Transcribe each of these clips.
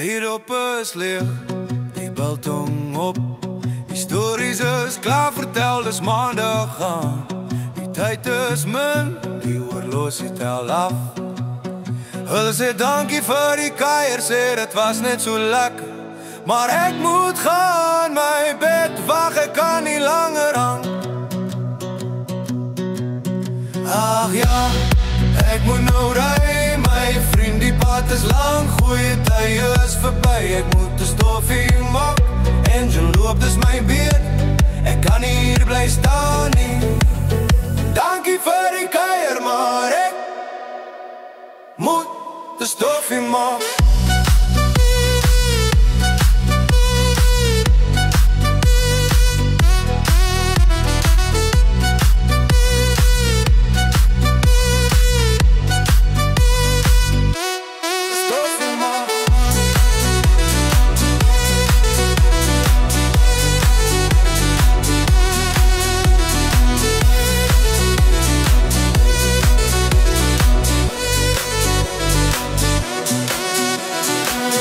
Die dop is leeg, die biltong op. Die stories is klaar vertel, dis maandag aan. Die tyd is min, die oorlosie tel af. Hulle sê dankie vir die kuier, sê dit was net so lekker. Maar ek moet gaan, my bed wag, ek kan nie langer hang. Ag ja, ek moet nou ry, my vriend, die pad is lang, goeie tye is verby. Ek moet 'n stoffie maak, engine loop, dis my beurt. Ek kan nie hier bly staan nie. Dankie vir die kuier, maar ek moet 'n stoffie maak.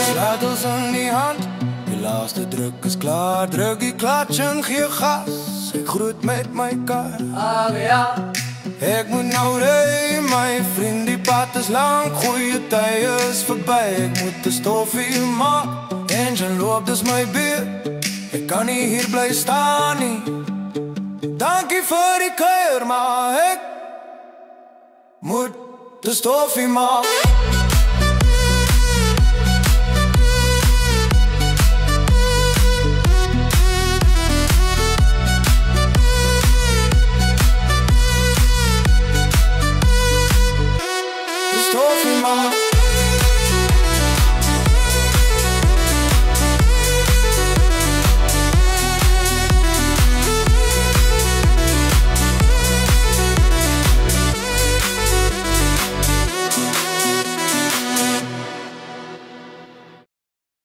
Sleutels in die hand, die laaste druk is klaar. Druk die klats en gee gas, ek groet met my kar. Ag ja, Ek moet nou ry, my vriend, die pad is lang, goeie tye is verby. Ek moet 'n stoffie maak, engine loop, dis my beurt. Ek kan nie hier bly staan nie. Dankie vir die kuier, maar ek moet 'n stoffie maak.